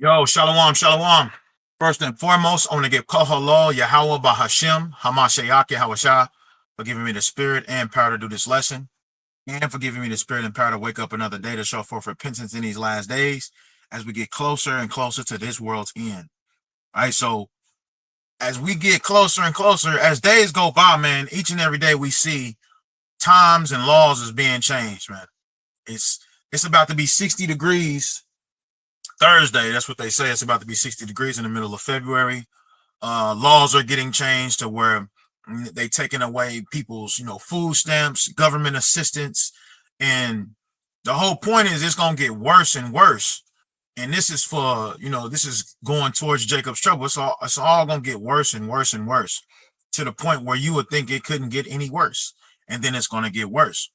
Yo, shalom, shalom. First and foremost, I want to give Kohalol, Yahweh, Bahashim, Hamashayak, Yahweh for giving me the spirit and power to do this lesson, and for giving me the spirit and power to wake up another day to show forth repentance in these last days as we get closer and closer to this world's end. All right, so as we get closer and closer, as days go by, man, each and every day we see times and laws is being changed, man. It's about to be 60 degrees Thursday. That's what they say. It's about to be 60 degrees in the middle of February. Laws are getting changed to where they taking away people's, food stamps, government assistance, and the whole point is it's gonna get worse and worse. And this is for, this is going towards Jacob's trouble. It's all gonna get worse and worse and worse to the point where you would think it couldn't get any worse, and then it's gonna get worse.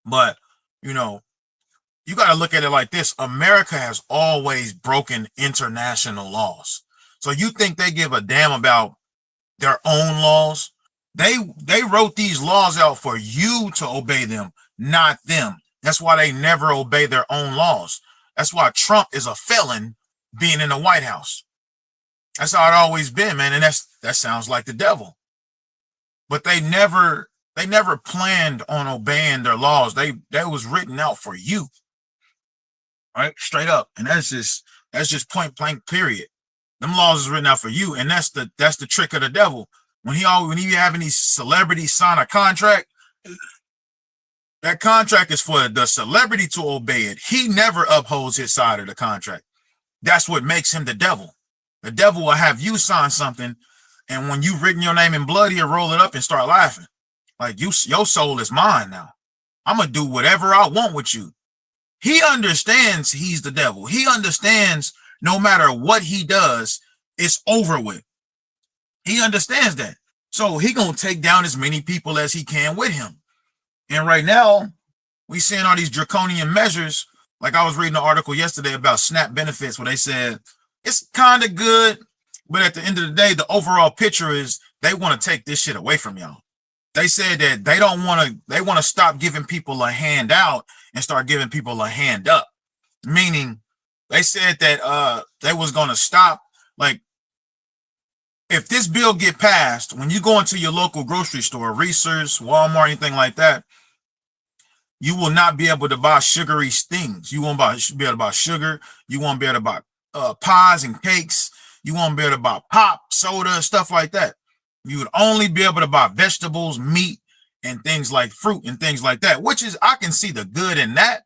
But you got to look at it like this. America has always broken international laws. So you think they give a damn about their own laws? They wrote these laws out for you to obey them, not them. That's why they never obey their own laws. That's why Trump is a felon being in the White House. That's how it always been, man. And that sounds like the devil. But they never planned on obeying their laws. That was written out for you. Right, straight up, and that's just point blank, period. Them laws is written out for you, and that's the trick of the devil. When he having these celebrities sign a contract, that contract is for the celebrity to obey it. He never upholds his side of the contract. That's what makes him the devil. The devil will have you sign something, and when you've written your name in blood, he'll roll it up and start laughing, like your soul is mine now. I'm gonna do whatever I want with you. He understands he's the devil. He understands no matter what he does, it's over with. He understands that. So he gonna take down as many people as he can with him. And right now, we seeing all these draconian measures. Like I was reading an article yesterday about SNAP benefits where they said it's kind of good, but at the end of the day, the overall picture is they want to take this shit away from y'all. They said that they want to stop giving people a handout and start giving people a hand up. Meaning they said that they was going to stop, like, if this bill get passed, when you go into your local grocery store, Reese's, Walmart, anything like that, you will not be able to buy sugary things. You won't be able to buy sugar. You won't be able to buy pies and cakes. You won't be able to buy pop, soda, stuff like that. You would only be able to buy vegetables, meat, and things like fruit and things like that, which is, I can see the good in that,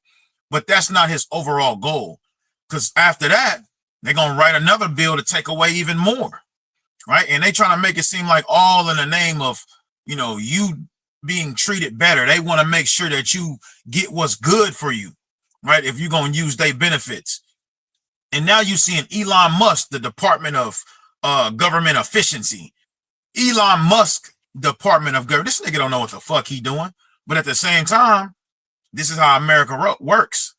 but that's not his overall goal. Because after that, they're going to write another bill to take away even more, right? And they trying to make it seem like all in the name of, you being treated better. They want to make sure that you get what's good for you, right? If you're going to use their benefits. And now you see in Elon Musk, the Department of Government Efficiency, Elon Musk Department of Government. This nigga don't know what the fuck he doing. But at the same time, this is how America works.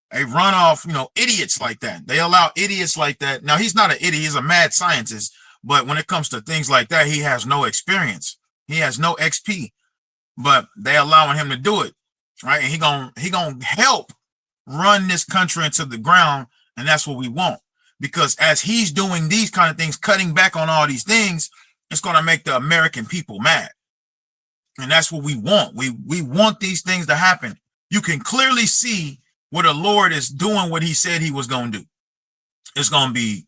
They run off, idiots like that. They allow idiots like that. Now, he's not an idiot. He's a mad scientist. But when it comes to things like that, he has no experience. He has no XP. But they allowing him to do it, right? And he gonna help run this country into the ground. And that's what we want. Because as he's doing these kind of things, cutting back on all these things, it's going to make the American people mad. And that's what we want. We want these things to happen. You can clearly see where the Lord is doing what he said he was going to do. It's going to be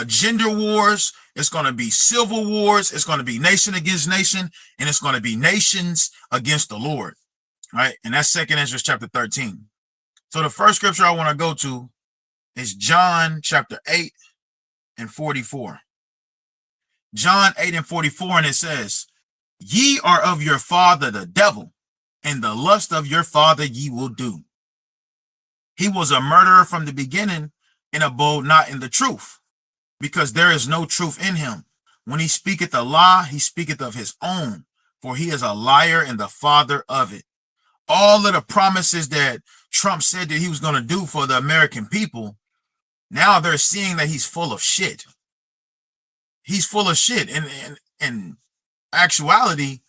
gender wars. It's going to be civil wars. It's going to be nation against nation. And it's going to be nations against the Lord. Right? And that's 2 Ezra chapter 13. So the first scripture I want to go to is John chapter 8 and 44. John 8 and 44, and it says, "Ye are of your father the devil, and the lust of your father ye will do. He was a murderer from the beginning, and abode not in the truth, because there is no truth in him. When he speaketh a lie, he speaketh of his own, for he is a liar and the father of it." All of the promises that Trump said that he was going to do for the American people, now they're seeing that he's full of shit. He's full of shit. And in actuality,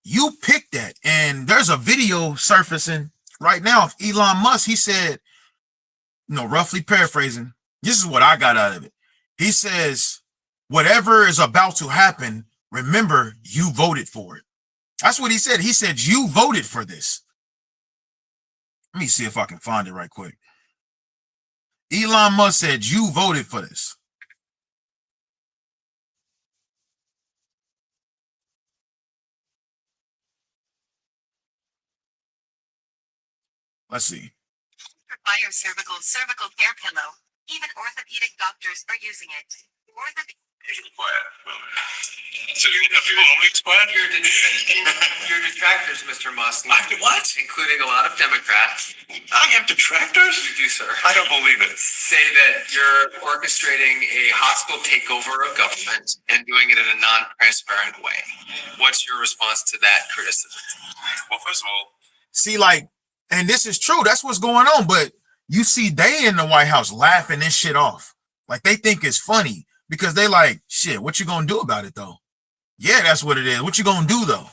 you picked that. And there's a video surfacing right now of Elon Musk. He said, roughly paraphrasing, This is what I got out of it. He says, whatever is about to happen, remember you voted for it. That's what he said. He said, you voted for this. Let me see if I can find it right quick. Elon Musk said, you voted for this. Let's see. Cervical care pillow. Even orthopedic doctors are using it. Quiet. So you have people only quiet? Your detractors, Mr. Musk. What? Including a lot of Democrats. I have detractors? You do, sir. I don't believe it. Say that you're orchestrating a hostile takeover of government and doing it in a non-transparent way. What's your response to that criticism? Well, first of all, see, like, and this is true. That's what's going on. But you see, they in the White House laughing this shit off. Like, they think it's funny because they like, shit, what you gonna do about it, though? Yeah, that's what it is. What you gonna do, though?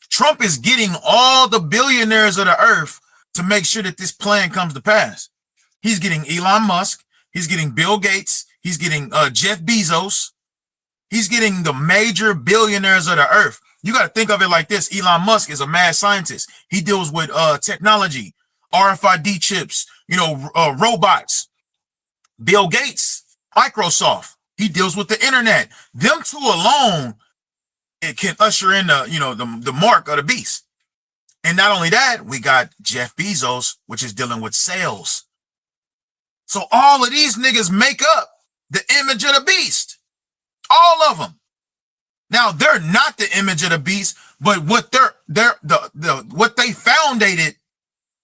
Trump is getting all the billionaires of the earth to make sure that this plan comes to pass. He's getting Elon Musk. He's getting Bill Gates. He's getting Jeff Bezos. He's getting the major billionaires of the earth. You got to think of it like this. Elon Musk is a mad scientist. He deals with technology, RFID chips, robots. Bill Gates, Microsoft, he deals with the internet. Them two alone, it can usher in the mark of the beast. And not only that, we got Jeff Bezos, which is dealing with sales. So all of these niggas make up the image of the beast. All of them. Now they're not the image of the beast, but what what they founded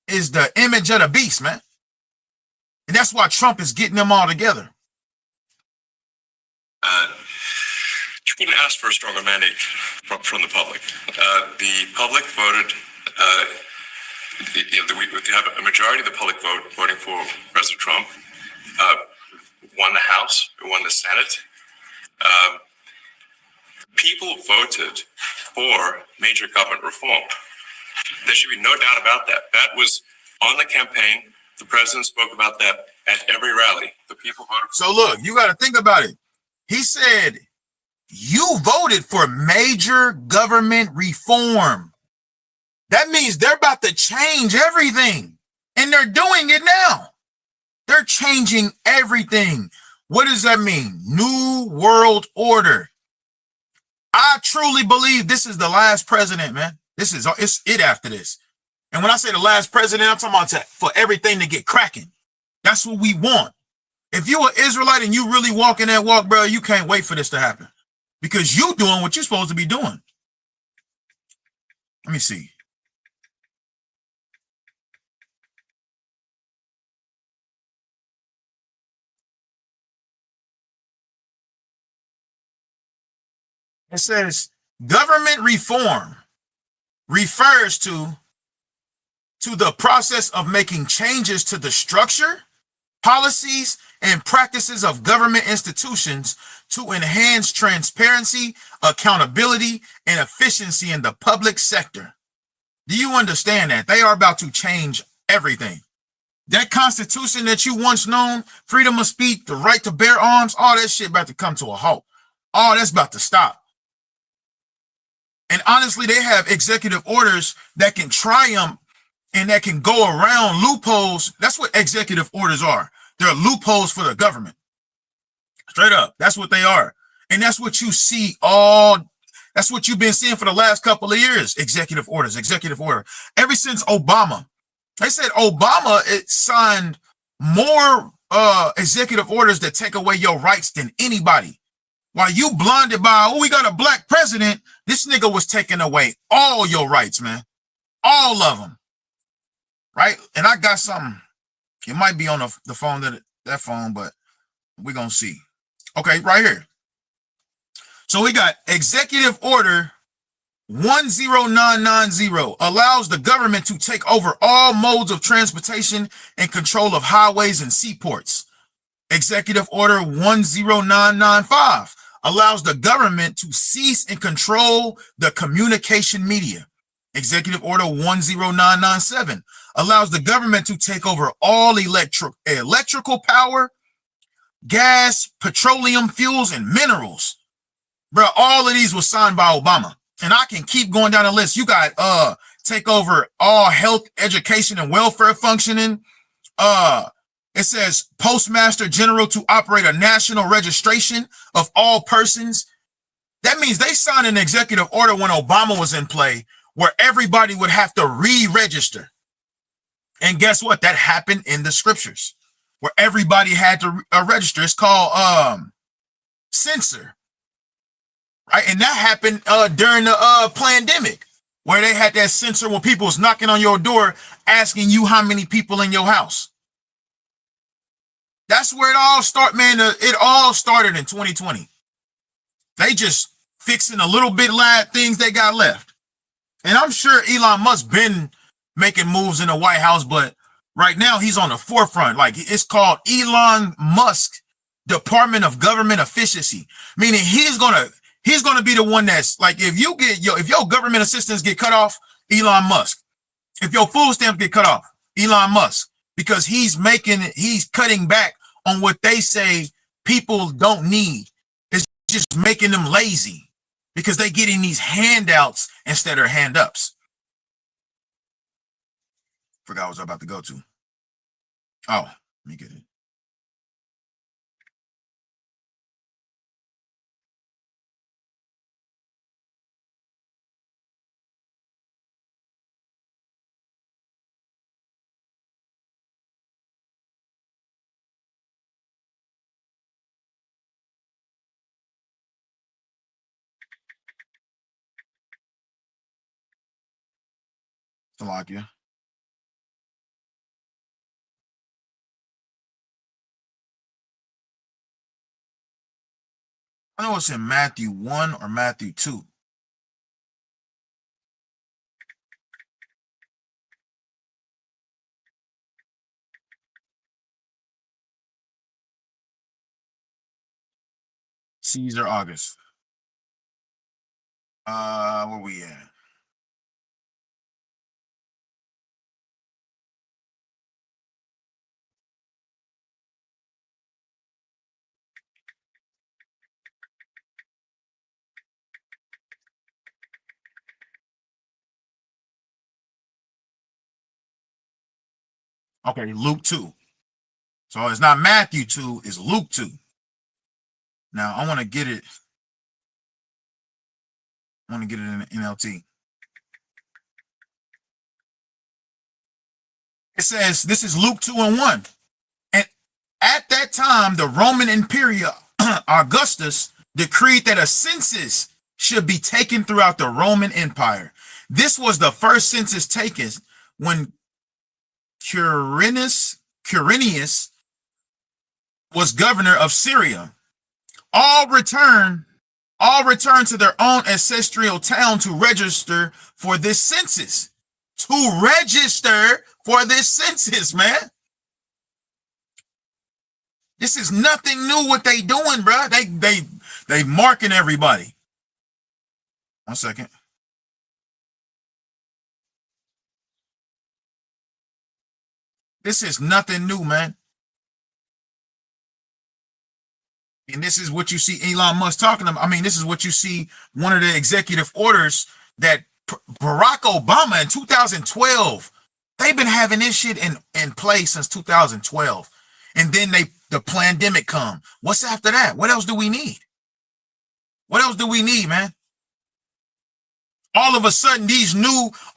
is the image of the beast, man. And that's why Trump is getting them all together. you couldn't ask for a stronger mandate from the public. The public voted. We have a majority of the public voting for President Trump. Won the House, won the Senate. People voted for major government reform. There should be no doubt about that. That was on the campaign. The president spoke about that at every rally. The people voted. So look, you got to think about it. He said, you voted for major government reform. That means they're about to change everything. And they're doing it now. They're changing everything. What does that mean? New world order. I truly believe this is the last president, man. It's it after this. And when I say the last president, I'm talking about for everything to get cracking. That's what we want. If you're an Israelite and you really walking that walk, bro, you can't wait for this to happen. Because you doing what you're supposed to be doing. Let me see. It says government reform refers to the process of making changes to the structure, policies, and practices of government institutions to enhance transparency, accountability, and efficiency in the public sector. Do you understand that? They are about to change everything. That Constitution that you once known, freedom of speech, the right to bear arms, all that shit about to come to a halt. All that's about to stop. And honestly, they have executive orders that can triumph and that can go around loopholes. That's what executive orders are. They're loopholes for the government. Straight up. That's what they are. And that's what you see that's what you've been seeing for the last couple of years. Executive orders, executive order. Ever since Obama. They said Obama signed more executive orders that take away your rights than anybody. While you blinded by, we got a black president, this nigga was taking away all your rights, man. All of them. Right? And I got something. It might be on the phone, that phone, but we're going to see. Okay, right here. So we got Executive Order 10990 allows the government to take over all modes of transportation and control of highways and seaports. Executive Order 10995 allows the government to cease and control the communication media. Executive Order 10997 allows the government to take over all electrical power, gas, petroleum, fuels, and minerals. Bro, all of these was signed by Obama. And I can keep going down the list. You got take over all health, education, and welfare functioning. It says Postmaster General to operate a national registration of all persons. That means they signed an executive order when Obama was in play where everybody would have to re-register. And guess what? That happened in the scriptures where everybody had to register. It's called censor. Right? And that happened during the pandemic where they had that censor when people was knocking on your door asking you how many people in your house. That's where it all started, man. It all started in 2020. They just fixing a little bit of things they got left. And I'm sure Elon Musk been making moves in the White House, but right now he's on the forefront. Like it's called Elon Musk Department of Government Efficiency, meaning he's gonna be the one that's like, if your government assistance get cut off, Elon Musk. If your food stamps get cut off, Elon Musk, because he's cutting back on what they say people don't need. It's just making them lazy because they getting these handouts instead of hand ups. Forgot what I was about to go to. Oh, let me get it. Salakia. I know it's in Matthew 1 or Matthew 2. Caesar August. Where we at? Okay, Luke 2. So it's not Matthew 2, it's Luke 2. Now I want to get it. I want to get it in NLT. It says, this is Luke 2:1. And at that time, the Roman Imperial Augustus decreed that a census should be taken throughout the Roman Empire. This was the first census taken when Quirinius was governor of Syria. All returned to their own ancestral town to register for this census. To register for this census, man. This is nothing new what they doing, bro. They marking everybody. 1 second. This is nothing new, man. And this is what you see Elon Musk talking about. I mean, this is what you see one of the executive orders that Barack Obama in 2012, they've been having this shit in place since 2012. And then the pandemic come. What's after that? What else do we need? What else do we need, man? All of a sudden,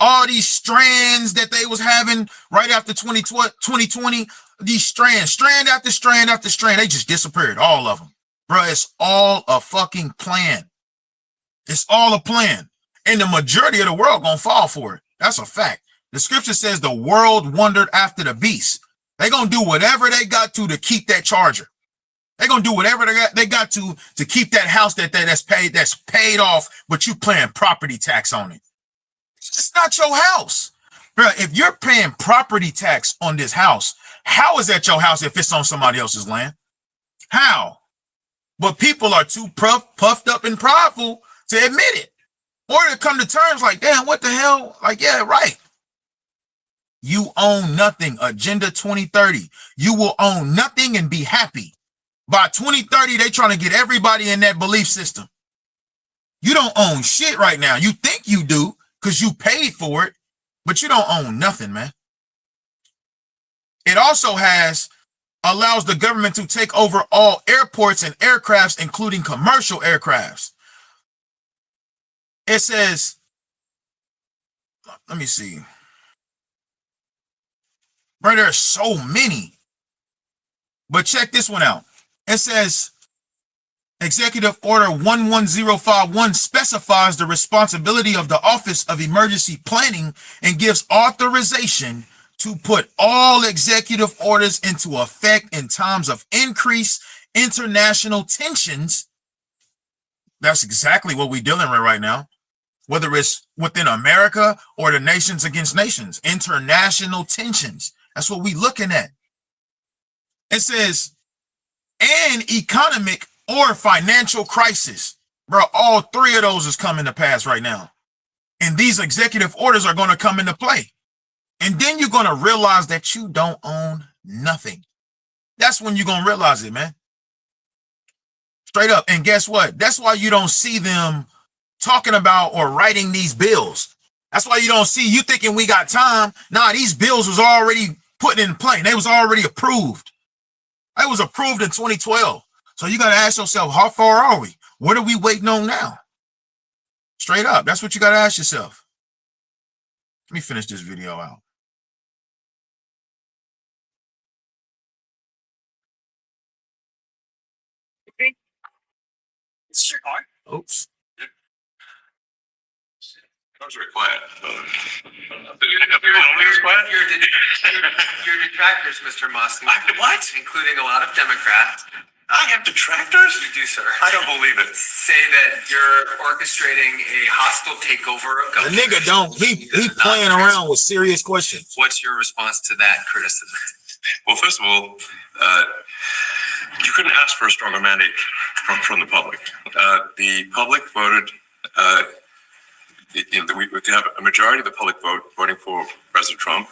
all these strands that they was having right after 2020, these strand after strand after strand, they just disappeared, all of them. Bro, it's all a fucking plan. It's all a plan. And the majority of the world gonna fall for it. That's a fact. The scripture says the world wandered after the beast. They gonna do whatever they got to keep that charger. They gonna do whatever they got to keep that house that's paid off, but you paying property tax on it. It's not your house. Bro, if you're paying property tax on this house, how is that your house if it's on somebody else's land? How? But people are too puffed up and prideful to admit it. Or to come to terms like, damn, what the hell? Like, yeah, right. You own nothing. Agenda 2030. You will own nothing and be happy. By 2030, they trying to get everybody in that belief system. You don't own shit right now. You think you do because you paid for it, but you don't own nothing, man. It also allows the government to take over all airports and aircrafts, including commercial aircrafts. It says, let me see. Bro, there are so many. But check this one out. It says, Executive Order 11051 specifies the responsibility of the Office of Emergency Planning and gives authorization to put all executive orders into effect in times of increased international tensions. That's exactly what we're dealing with right now, whether it's within America or the nations against nations, international tensions. That's what we're looking at. It says, an economic or financial crisis. Bro, all three of those is coming to pass right now. And these executive orders are going to come into play. And then you're going to realize that you don't own nothing. That's when you're going to realize it, man. Straight up. And guess what? That's why you don't see them talking about or writing these bills. That's why you don't see, you thinking we got time. Nah, these bills was already put in play. They was already approved. It was approved in 2012. So you got to ask yourself, how far are we? What are we waiting on now? Straight up. That's what you got to ask yourself. Let me finish this video out. Oops. That was very quiet. Your detractors, Mr. Musk, What? including a lot of Democrats, I have detractors? you do, sir, I don't believe it. say that you're orchestrating a hostile takeover of The government. nigga don't, he playing around with serious questions. What's your response to that criticism? Well, first of all, you couldn't ask for a stronger mandate from the public. The public voted, we have a majority of the public voting for President Trump,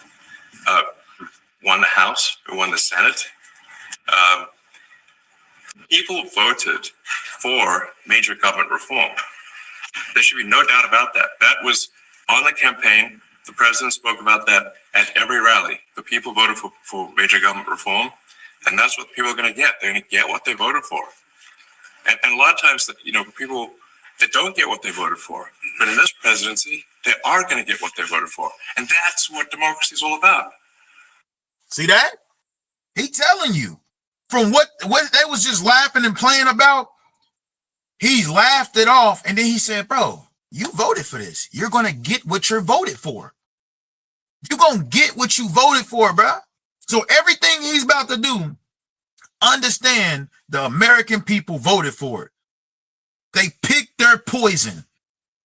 won the House, won the Senate. People voted for major government reform. There should be no doubt about that. That was on the campaign. The president spoke about that at every rally. The people voted for major government reform, and that's what people are going to get. They're going to get what they voted for. And a lot of times, people that don't get what they voted for, but in this presidency, they are going to get what they voted for. And that's what democracy is all about. See that? He telling you from what they was just laughing and playing about. He laughed it off, and then he said, bro, you voted for this. You're going to get what you're voted for. You're going to get what you voted for, bro. So everything he's about to do, understand the American people voted for it. They picked their poison.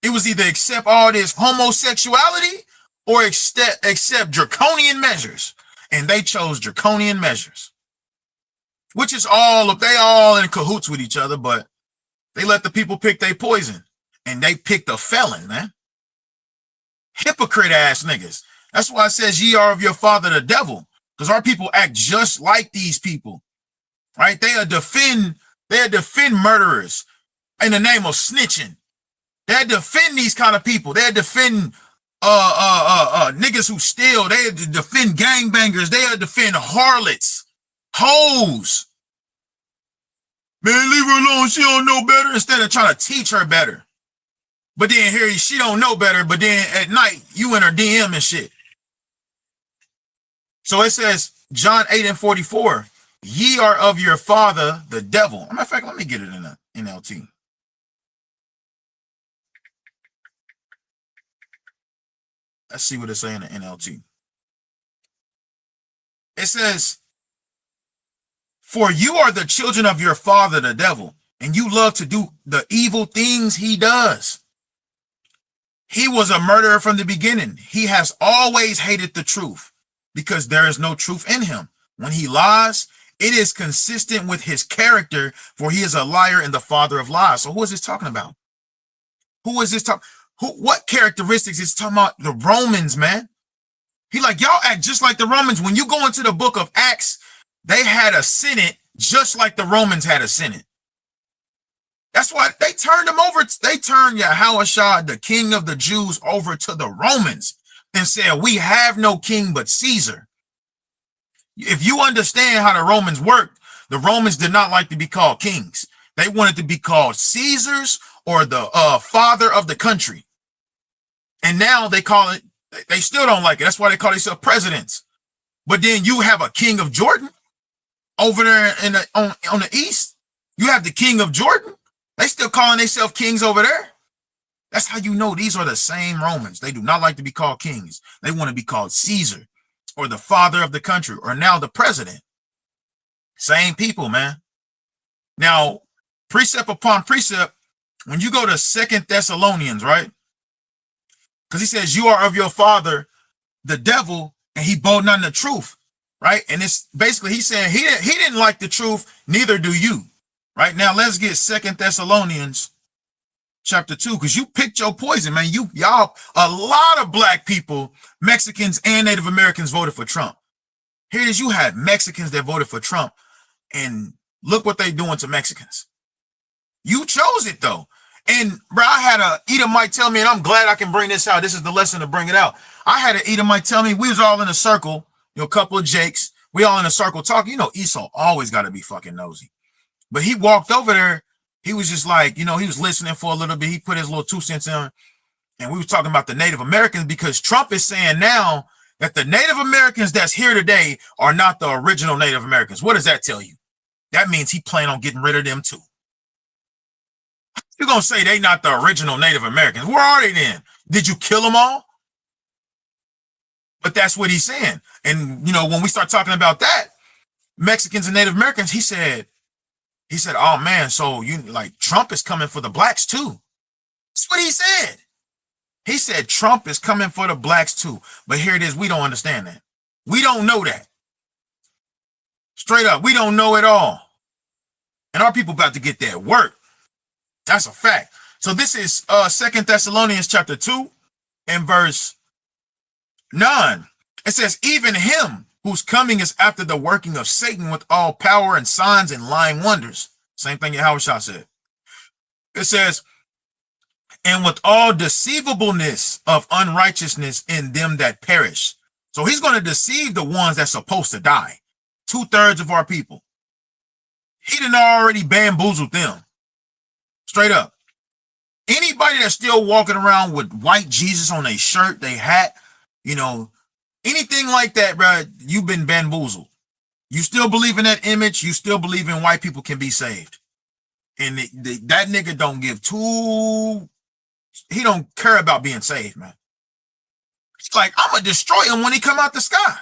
It was either accept all this homosexuality or accept draconian measures. And they chose draconian measures, which is they all in cahoots with each other, but they let the people pick their poison, and they picked a felon, man. Hypocrite ass niggas. That's why it says ye are of your father the devil, because our people act just like these people, right? They defend murderers in the name of snitching. They defend these kind of people. They defend niggas who steal. They defend gangbangers. They defend harlots, hoes. Man, leave her alone. She don't know better, instead of trying to teach her better. But then here she don't know better, but then at night you in her DM and shit. So it says, John 8:44, ye are of your father, the devil. Matter of fact, let me get it in the NLT. Let's see what it says in the NLT. It says, for you are the children of your father, the devil, and you love to do the evil things he does. He was a murderer from the beginning. He has always hated the truth because there is no truth in him. When he lies, it is consistent with his character, for he is a liar and the father of lies. So who is this talking about? Who is this talking? What characteristics is talking about? The Romans, man. He like, y'all act just like the Romans. When you go into the book of Acts, they had a Senate just like the Romans had a Senate. That's why they turned him over. They turned Yahushua, the king of the Jews, over to the Romans and said, we have no king but Caesar. If you understand how the Romans worked, the Romans did not like to be called kings. They wanted to be called Caesars or the father of the country. And now they call it, they still don't like it. That's why they call themselves presidents. But then you have a king of Jordan over there on the east. You have the king of Jordan. They still calling themselves kings over there. That's how you know these are the same Romans. They do not like to be called kings. They want to be called Caesar or the father of the country or now the president. Same people, man. Now, precept upon precept, when you go to 2 Thessalonians, right? Because he says, you are of your father, the devil, and he bore not the truth, right? And it's basically he's saying he didn't like the truth, neither do you. Right now, let's get 2 Thessalonians chapter 2, because you picked your poison, man. Y'all, a lot of black people, Mexicans and Native Americans voted for Trump. Here it is, you had Mexicans that voted for Trump, and look what they doing to Mexicans. You chose it, though. And, bro, I had a Edomite tell me, and I'm glad I can bring this out. This is the lesson to bring it out. I had an Edomite tell me, we was all in a circle, a couple of Jakes. We all in a circle talking. You know, Esau always got to be fucking nosy. But he walked over there. He was just like, he was listening for a little bit. He put his little 2 cents in. And we were talking about the Native Americans because Trump is saying now that the Native Americans that's here today are not the original Native Americans. What does that tell you? That means he planned on getting rid of them too. You're going to say they not the original Native Americans. Where are they then? Did you kill them all? But that's what he's saying. And, when we start talking about that, Mexicans and Native Americans, he said, oh man, so Trump is coming for the blacks too. That's what he said. He said Trump is coming for the blacks too. But here it is, we don't understand that. We don't know that. Straight up, we don't know at all. And our people about to get that work. That's a fact. So this is 2 Thessalonians chapter 2 and verse 9. It says, even him whose coming is after the working of Satan with all power and signs and lying wonders. Same thing Yahushua said. It says, and with all deceivableness of unrighteousness in them that perish. So he's going to deceive the ones that's supposed to die. 2/3 of our people. He done already bamboozled them. Straight up. Anybody that's still walking around with white Jesus on their shirt, their hat, anything like that, bro, you've been bamboozled. You still believe in that image. You still believe in white people can be saved. And that nigga don't give two. He don't care about being saved, man. He's like, I'm going to destroy him when he come out the sky.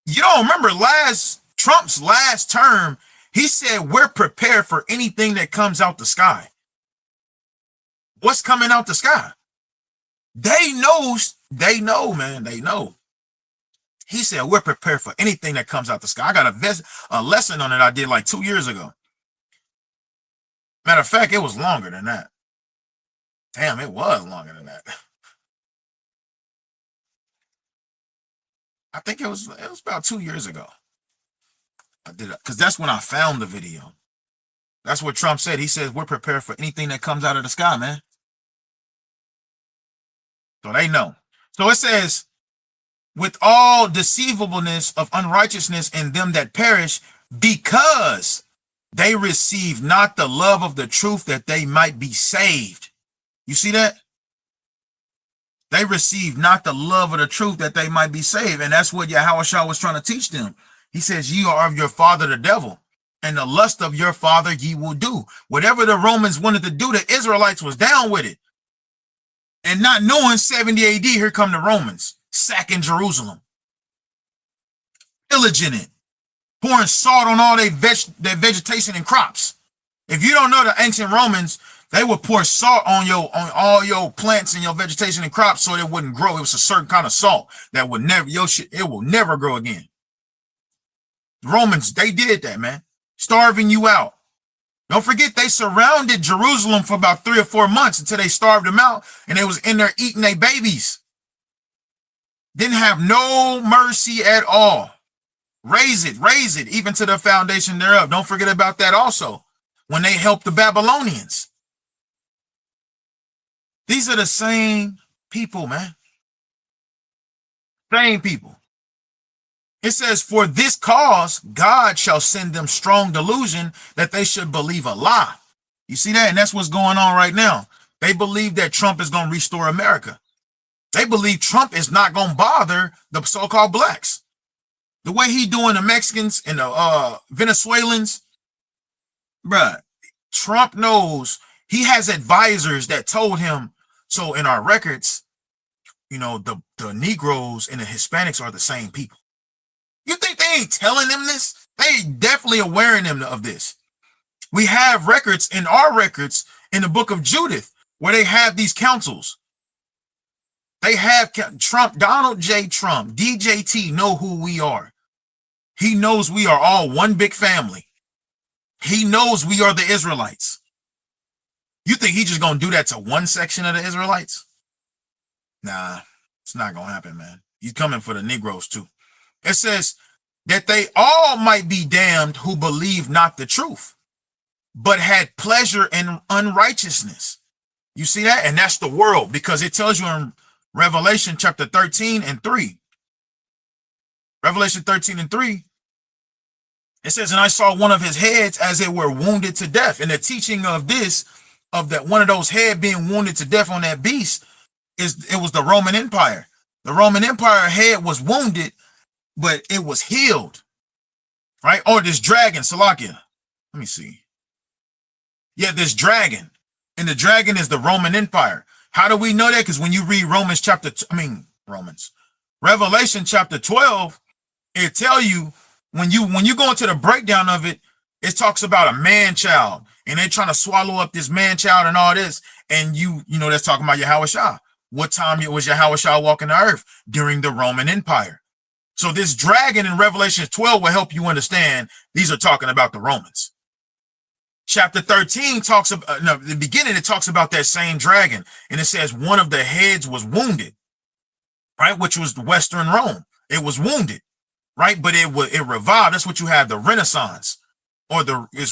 You don't remember Trump's last term, he said, we're prepared for anything that comes out the sky. What's coming out the sky? They know, man. They know. He said, we're prepared for anything that comes out the sky. I got a lesson on it I did like 2 years ago. Matter of fact, it was longer than that. Damn, it was longer than that. I think it was about 2 years ago. I did it because that's when I found the video. That's what Trump said. He says, we're prepared for anything that comes out of the sky, man. So they know. So it says, with all deceivableness of unrighteousness in them that perish, because they receive not the love of the truth that they might be saved. You see that? They receive not the love of the truth that they might be saved. And that's what Yahushua was trying to teach them. He says, ye are of your father, the devil, and the lust of your father ye will do. Whatever the Romans wanted to do, the Israelites was down with it. And not knowing 70 AD, here come the Romans, sacking Jerusalem, pillaging it, pouring salt on all their vegetation and crops. If you don't know the ancient Romans, they would pour salt on all your plants and your vegetation and crops so it wouldn't grow. It was a certain kind of salt that would never, it will never grow again. The Romans, they did that, man, starving you out. Don't forget, they surrounded Jerusalem for about 3 or 4 months until they starved them out, and they was in there eating their babies. Didn't have no mercy at all. Raise it, even to the foundation thereof. Don't forget about that also. When they helped the Babylonians. These are the same people, man. Same people. It says, for this cause, God shall send them strong delusion that they should believe a lie. You see that? And that's what's going on right now. They believe that Trump is going to restore America. They believe Trump is not going to bother the so-called blacks. The way he doing the Mexicans and the Venezuelans, bruh, Trump knows. He has advisors that told him, so in our records, you know, the Negroes and the Hispanics are the same people. You think they ain't telling them this? They definitely awareing them of this. We have records in our records in the book of Judith where they have these councils. They have Trump, Donald J. Trump, DJT know who we are. He knows we are all one big family. He knows we are the Israelites. You think he just going to do that to one section of the Israelites? Nah, it's not going to happen, man. He's coming for the Negroes too. It says that they all might be damned who believe not the truth, but had pleasure in unrighteousness. You see that? And that's the world, because it tells you in Revelation chapter 13 and 3. Revelation 13 and 3. It says, and I saw one of his heads as it were wounded to death. And the teaching of this, of that one of those head being wounded to death on that beast, it was the Roman Empire. The Roman Empire head was wounded, but it was healed, right? Or this dragon, Salakia. Let me see. Yeah, this dragon. And the dragon is the Roman Empire. How do we know that? Because when you read Revelation chapter 12, it tell you, when you go into the breakdown of it, it talks about a man-child. And they're trying to swallow up this man-child and all this. And you know, that's talking about Yahushua. What time was Yahushua walking the earth? During the Roman Empire. So this dragon in Revelation 12 will help you understand these are talking about the Romans. Chapter 13 talks about, the beginning, it talks about that same dragon. And it says one of the heads was wounded, right? Which was the Western Rome. It was wounded, right? But it revived. That's what you have, the Renaissance, or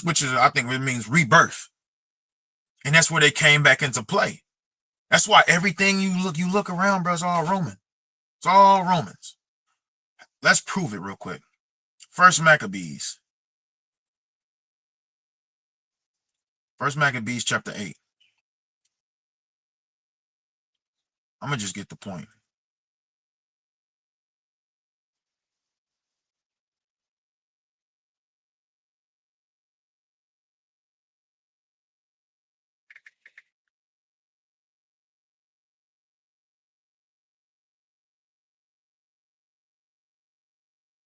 which is, I think it means rebirth. And that's where they came back into play. That's why everything you look around, bro, it's all Roman. It's all Romans. Let's prove it real quick. First Maccabees. First Maccabees chapter 8. I'm going to just get the point.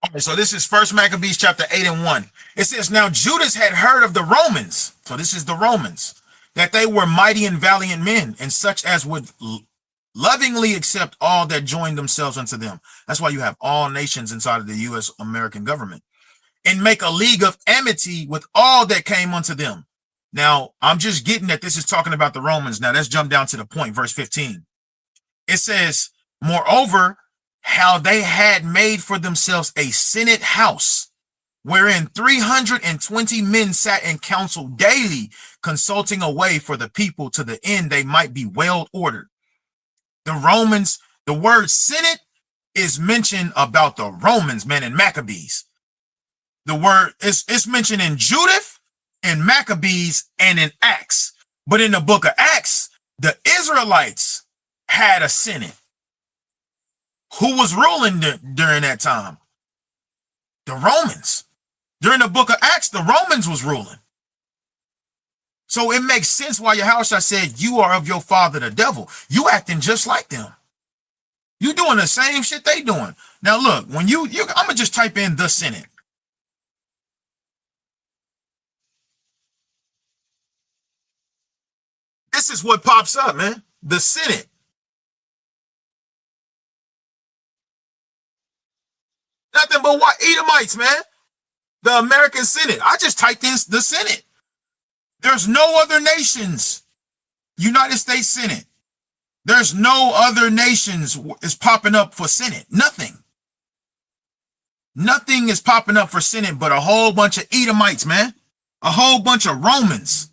Okay, so this is First Maccabees chapter 8 and 1. It says, now Judas had heard of the Romans. So this is the Romans, that they were mighty and valiant men, and such as would lovingly accept all that joined themselves unto them. That's why you have all nations inside of the U.S. American government, and make a league of amity with all that came unto them. Now, I'm just getting that this is talking about the Romans. Now, let's jump down to the point, verse 15. It says, moreover, how they had made for themselves a senate house, wherein 320 men sat in council daily, consulting a way for the people, to the end they might be well ordered. The Romans, the word senate is mentioned about the Romans, man, in Maccabees. The word it's mentioned in Judith, in Maccabees, and in Acts. But in the book of Acts, the Israelites had a senate. Who was ruling during that time? The Romans. During the book of Acts, the Romans was ruling. So it makes sense why Yahushua said, you are of your father, the devil. You acting just like them. You doing the same shit they doing. Now look, when I'm going to just type in the Senate. This is what pops up, man. The Senate. Nothing but what? Edomites, man. The American Senate. I just typed in the Senate. There's no other nations. United States Senate. There's no other nations is popping up for Senate. Nothing. Nothing is popping up for Senate but a whole bunch of Edomites, man. A whole bunch of Romans.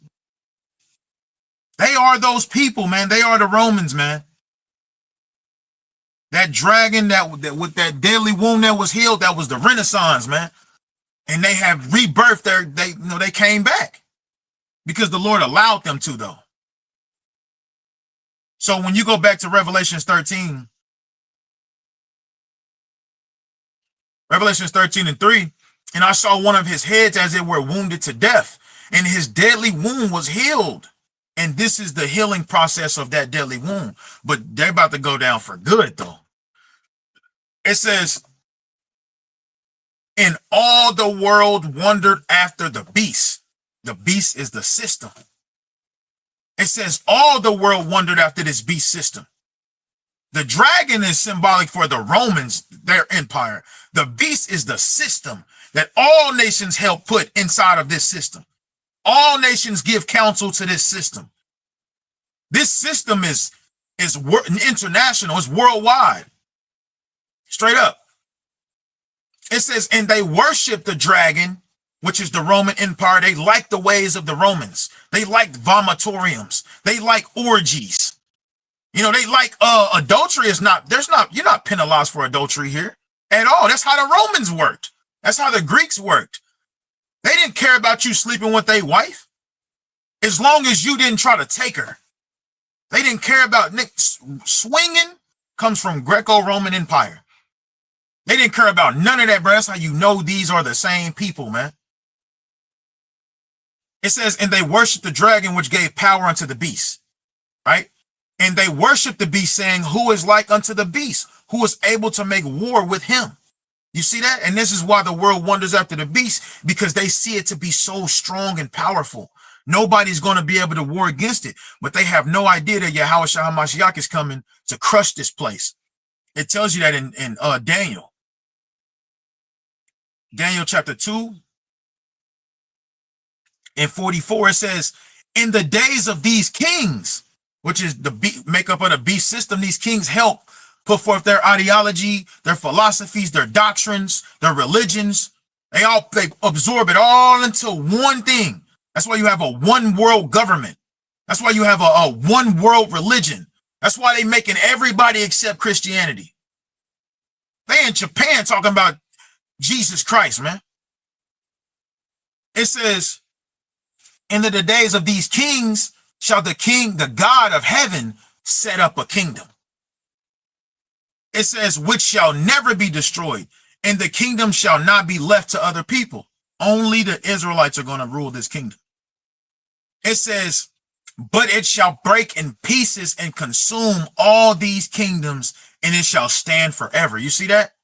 They are those people, man. They are the Romans, man. That dragon that with that deadly wound that was healed, that was the Renaissance, man. And they have rebirthed they came back because the Lord allowed them to, though. So when you go back to Revelations 13 and 3, and I saw one of his heads as it were wounded to death, and his deadly wound was healed. And this is the healing process of that deadly wound. But they're about to go down for good, though. It says, and all the world wondered after the beast. The beast is the system. It says all the world wondered after this beast system. The dragon is symbolic for the Romans, their empire. The beast is the system that all nations help put inside of this system. All nations give counsel to this system. This system is international, it's worldwide. Straight up. It says, and they worship the dragon, which is the Roman Empire. They like the ways of the Romans. They like vomitoriums. They like orgies. You know, they like adultery you're not penalized for adultery here at all. That's how the Romans worked. That's how the Greeks worked. They didn't care about you sleeping with their wife as long as you didn't try to take her. They didn't care about swinging comes from Greco-Roman Empire. They didn't care about none of that, bro. That's how you know these are the same people, man. It says, and they worship the dragon, which gave power unto the beast, right? And they worship the beast, saying, who is like unto the beast, who is able to make war with him. You see that? And this is why the world wonders after the beast, because they see it to be so strong and powerful. Nobody's going to be able to war against it, but they have no idea that Yahweh Shah HaMashiach is coming to crush this place. It tells you that in Daniel. Daniel chapter 2 and 44, it says, in the days of these kings, which is the makeup of the beast system, these kings help put forth their ideology, their philosophies, their doctrines, their religions. They absorb it all into one thing. That's why you have a one world government. That's why you have a one world religion. That's why they making everybody accept Christianity. They in Japan talking about Jesus Christ, man. It says, in the days of these kings shall the king, the God of heaven, set up a kingdom. It says, which shall never be destroyed, and the kingdom shall not be left to other people. Only the Israelites are going to rule this kingdom. It says, but it shall break in pieces and consume all these kingdoms, and it shall stand forever. You see that?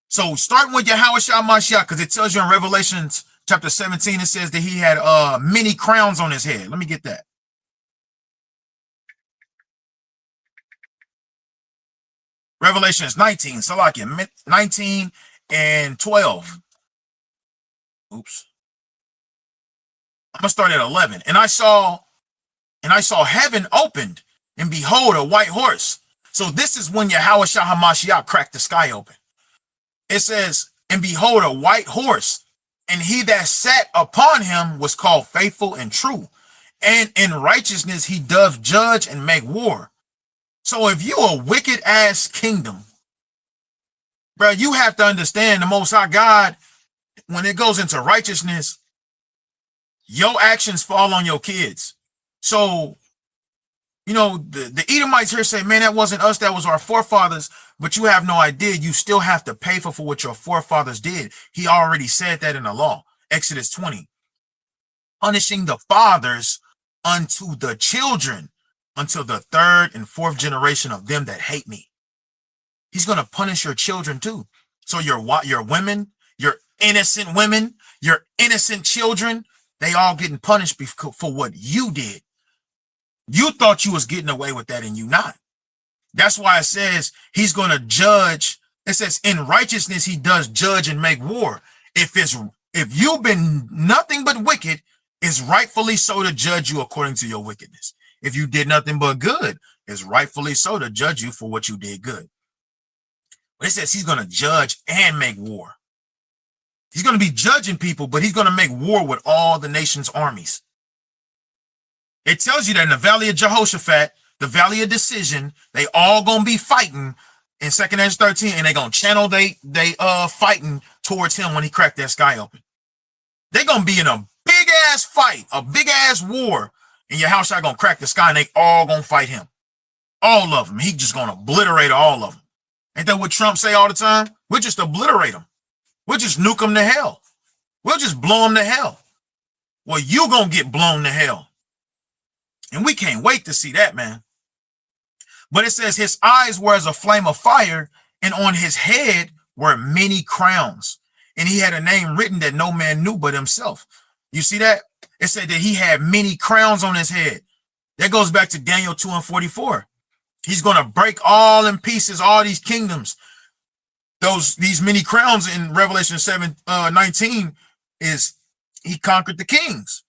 So starting with Yahweh Shah Mashiach, because it tells you in Revelations chapter 17, it says that he had many crowns on his head. Let me get that. Revelations 19, Salakia, 19 and 12. Oops. I'm gonna start at 11. And I saw heaven opened, and behold, a white horse. So this is when Yahweh Shah HaMashiach cracked the sky open. It says, and behold, a white horse, and he that sat upon him was called faithful and true, and in righteousness he doth judge and make war. So if you a wicked ass kingdom, bro, you have to understand the Most High God, when it goes into righteousness, your actions fall on your kids. So, you know, the Edomites here say, man, that wasn't us, that was our forefathers. But you have no idea. You still have to pay for what your forefathers did. He already said that in the law. Exodus 20. Punishing the fathers unto the children until the third and fourth generation of them that hate me. He's going to punish your children too. So your women, your innocent women, your innocent children, they all getting punished for what you did. You thought you was getting away with that, and you not. That's why it says he's going to judge. It says in righteousness he does judge and make war. If you've been nothing but wicked, it's rightfully so to judge you according to your wickedness. If you did nothing but good, it's rightfully so to judge you for what you did good. But it says he's going to judge and make war. He's going to be judging people, but he's going to make war with all the nation's armies. It tells you that in the Valley of Jehoshaphat, the Valley of Decision, they all going to be fighting in 2nd Ezra 13, and they're going to channel they fighting towards him when he cracked that sky open. They're going to be in a big-ass fight, a big-ass war, and Yahushua going to crack the sky, and they all going to fight him. All of them. He just going to obliterate all of them. Ain't that what Trump say all the time? We'll just obliterate them. We'll just nuke them to hell. We'll just blow them to hell. Well, you going to get blown to hell. And we can't wait to see that, man. But it says his eyes were as a flame of fire, and on his head were many crowns. And he had a name written that no man knew but himself. You see that? It said that he had many crowns on his head. That goes back to Daniel 2:44. He's going to break all in pieces, all these kingdoms. These many crowns in Revelation 7:19 is he conquered the kings.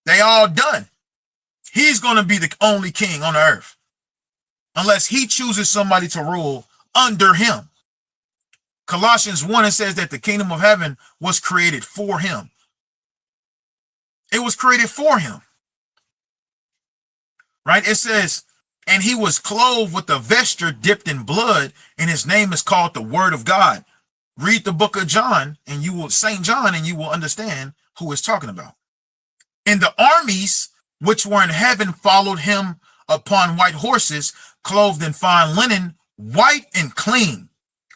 They all done. He's going to be the only king on the earth, unless he chooses somebody to rule under him. Colossians 1, it says that the kingdom of heaven was created for him. It was created for him. Right? It says, and he was clothed with a vesture dipped in blood, and his name is called the Word of God. Read the book of John, and you will, St. John, and you will understand who it's talking about. And the armies which were in heaven followed him upon white horses, clothed in fine linen, white and clean.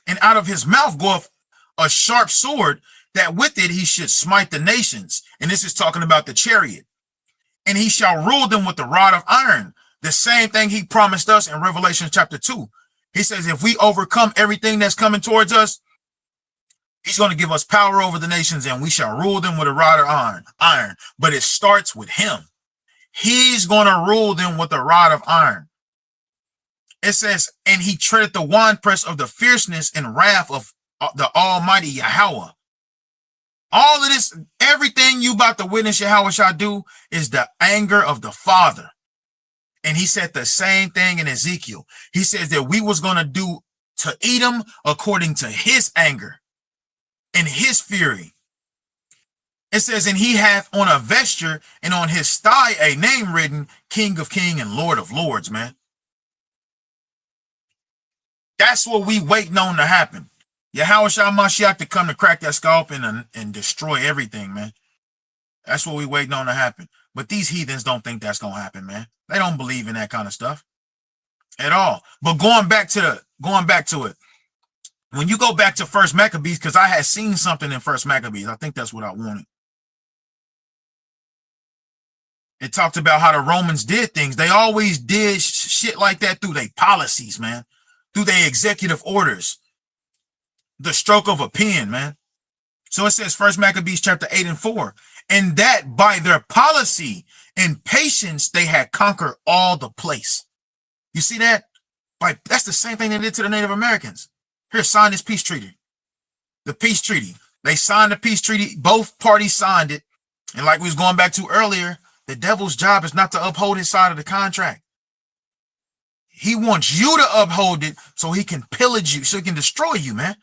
And out of his mouth goeth a sharp sword, that with it he should smite the nations. And this is talking about the chariot. And he shall rule them with the rod of iron. The same thing he promised us in Revelation chapter 2. He says, if we overcome everything that's coming towards us, he's going to give us power over the nations, and we shall rule them with a rod of iron. But it starts with him. He's going to rule them with a rod of iron. It says, and he treaded the winepress of the fierceness and wrath of the Almighty Yahweh. All of this, everything you about to witness Yahweh shall do is the anger of the Father. And he said the same thing in Ezekiel. He says that we was going to do to Edom according to his anger and his fury. It says, and he hath on a vesture and on his thigh a name written, King of Kings and Lord of Lords, man. That's what we waiting on to happen. Yahweh Shah Mashiach to come to crack that skull open and destroy everything, man. That's what we waiting on to happen. But these heathens don't think that's going to happen, man. They don't believe in that kind of stuff at all. But going back to it, when you go back to First Maccabees, because I had seen something in First Maccabees, I think that's what I wanted. It talked about how the Romans did things. They always did shit like that through their policies, man. Through their executive orders. The stroke of a pen, man. So it says First Maccabees chapter 8:4. And that by their policy and patience they had conquered all the place. You see that? That's the same thing they did to the Native Americans. Here, sign this peace treaty. The peace treaty. They signed the peace treaty. Both parties signed it. And like we was going back to earlier, the devil's job is not to uphold his side of the contract. He wants you to uphold it so he can pillage you, so he can destroy you, man.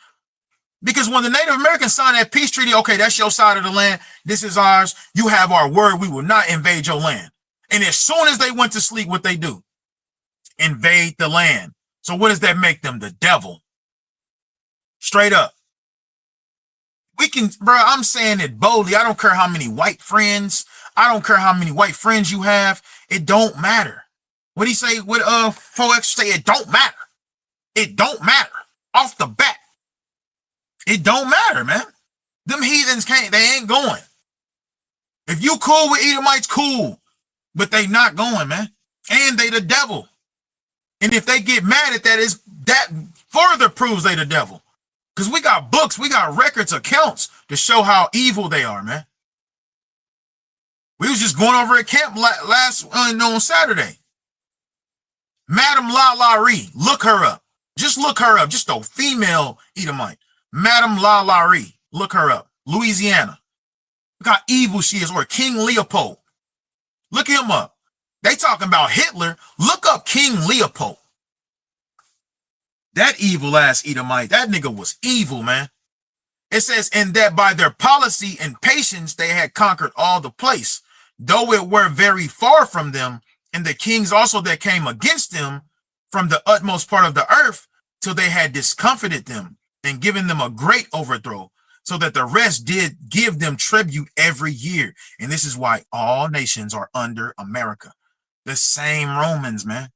Because when the Native Americans signed that peace treaty, okay, that's your side of the land. This is ours. You have our word. We will not invade your land. And as soon as they went to sleep, what they do? Invade the land. So what does that make them? The devil. Straight up. We can, bro, I'm saying it boldly. I don't care how many white friends. I don't care how many white friends you have. It don't matter. What do you say? What 4X say? It don't matter. It don't matter. Off the bat. It don't matter, man. Them heathens can't, they ain't going. If you cool with Edomites, cool. But they not going, man. And they the devil. And if they get mad at that, that further proves they the devil. Because we got books, we got records, accounts to show how evil they are, man. We was just going over at camp on Saturday. Madam La La Ree, look her up. Just look her up. Just a female Edomite. Madam La La Ree, look her up. Louisiana. Look how evil she is. Or King Leopold. Look him up. They talking about Hitler. Look up King Leopold. That evil ass Edomite, that nigga was evil, man. It says, and that by their policy and patience they had conquered all the place, though it were very far from them, and the kings also that came against them from the utmost part of the earth, till they had discomfited them and given them a great overthrow, so that the rest did give them tribute every year. And this is why all nations are under America. The same Romans, man.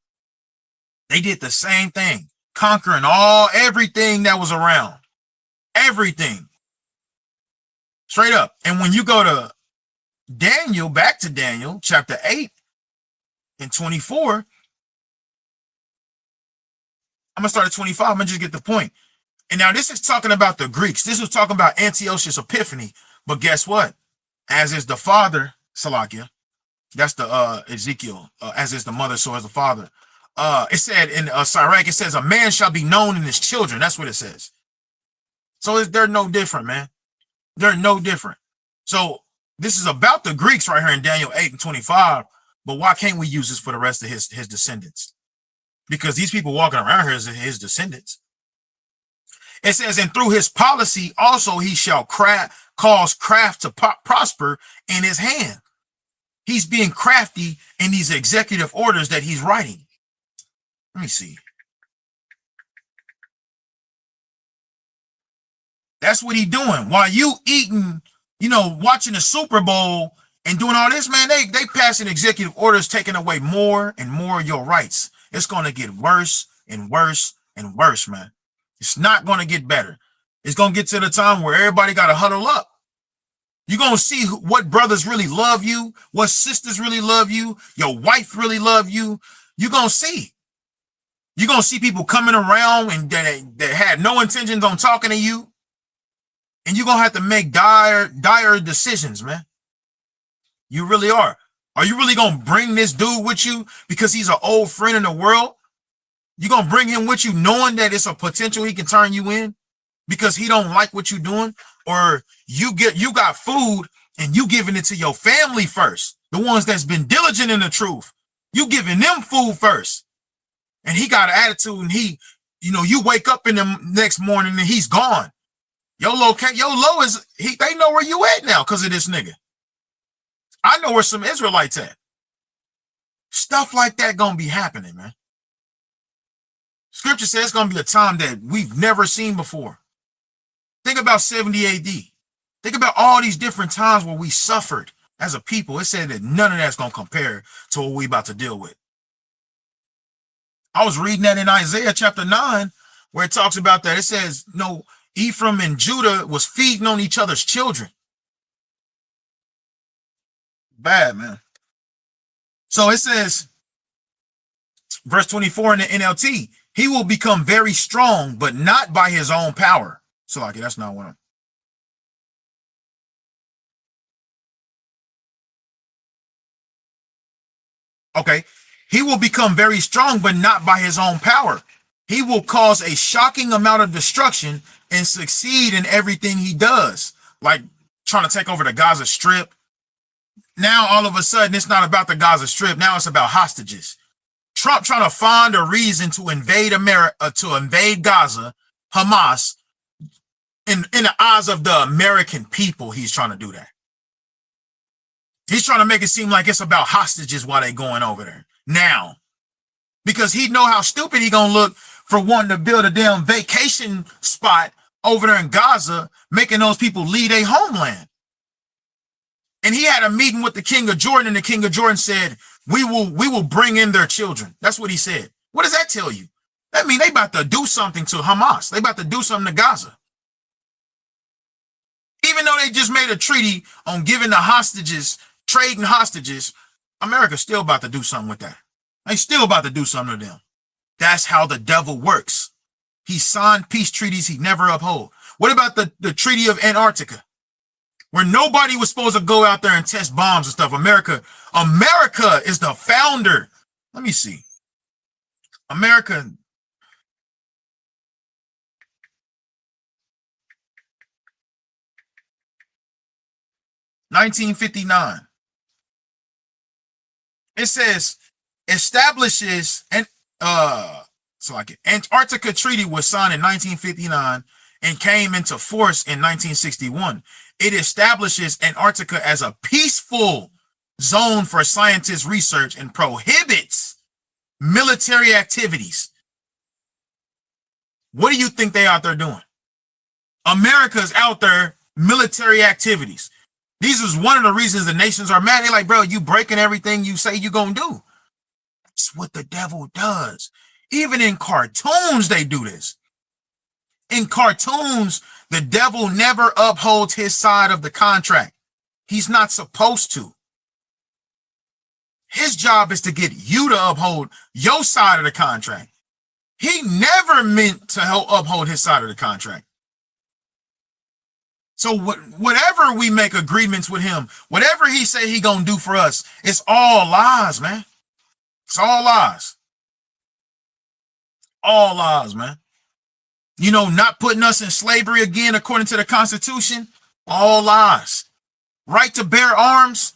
They did the same thing, conquering everything that was around. Everything. Straight up. And when you go to Daniel, back to Daniel, chapter 8 and 24, I'm going to start at 25. I'm going to just get the point. And now this is talking about the Greeks. This was talking about Antiochus Epiphanes. But guess what? As is the father, Salakia, that's the Ezekiel, as is the mother, so is the father. It said in Sirach, it says, a man shall be known in his children. That's what it says. So they're no different, man. They're no different. So this is about the Greeks right here in Daniel 8 and 25. But why can't we use this for the rest of his descendants? Because these people walking around here is his descendants. It says, and through his policy also he shall cause craft to prosper in his hand. He's being crafty in these executive orders that he's writing. Let me see. That's what he's doing. While you eating, watching the Super Bowl and doing all this, man, they passing executive orders taking away more and more of your rights. It's going to get worse and worse and worse, man. It's not going to get better. It's going to get to the time where everybody got to huddle up. You're going to see what brothers really love you, what sisters really love you, your wife really love you. You're going to see. You're going to see people coming around and that had no intentions on talking to you. And you're going to have to make dire decisions, man. You really are. Are you really going to bring this dude with you because he's an old friend in the world? You're going to bring him with you knowing that it's a potential he can turn you in because he don't like what you're doing? Or you got food and you giving it to your family first, the ones that's been diligent in the truth. You giving them food first. And he got an attitude and you wake up in the next morning and he's gone. Your low is they know where you at now because of this nigga. I know where some Israelites at. Stuff like that gonna be happening, man. Scripture says it's gonna be a time that we've never seen before. Think about 70 AD. Think about all these different times where we suffered as a people. It said that none of that's gonna compare to what we about to deal with. I was reading that in Isaiah chapter 9, where it talks about that. It says, Ephraim and Judah was feeding on each other's children. Bad, man. So it says, verse 24 in the NLT, he will become very strong, but not by his own power. So like that's not one. Okay. He will become very strong, but not by his own power. He will cause a shocking amount of destruction and succeed in everything he does, like trying to take over the Gaza Strip. Now, all of a sudden, it's not about the Gaza Strip. Now it's about hostages. Trump trying to find a reason to invade America, to invade Gaza, Hamas, in the eyes of the American people. He's trying to do that. He's trying to make it seem like it's about hostages while they going over there now, because he know how stupid he gonna look for wanting to build a damn vacation spot over there in Gaza, making those people leave their homeland. And he had a meeting with the king of Jordan, and the king of Jordan said, we will bring in their children. That's what he said. What does that tell you? That means they about to do something to Hamas. They about to do something to Gaza. Even though they just made a treaty on giving the hostages, trading hostages, America's still about to do something with that. They still about to do something to them. That's how the devil works. He signed peace treaties he never uphold. What about the Treaty of Antarctica, where nobody was supposed to go out there and test bombs and stuff? America is the founder. Let me see. America. (1959). It says establishes and So like Antarctica Treaty was signed in 1959 and came into force in 1961. It establishes Antarctica as a peaceful zone for scientists' research and prohibits military activities. What do you think they out there doing? America's out there military activities. These is one of the reasons the nations are mad. They're like, bro, you breaking everything you say you gonna do. That's what the devil does. Even in cartoons, they do this. In cartoons, the devil never upholds his side of the contract. He's not supposed to. His job is to get you to uphold your side of the contract. He never meant to help uphold his side of the contract. So whatever we make agreements with him, whatever he say he gonna do for us, it's all lies, man. It's all lies. All lies, man. You know, not putting us in slavery again according to the Constitution, all lies. Right to bear arms,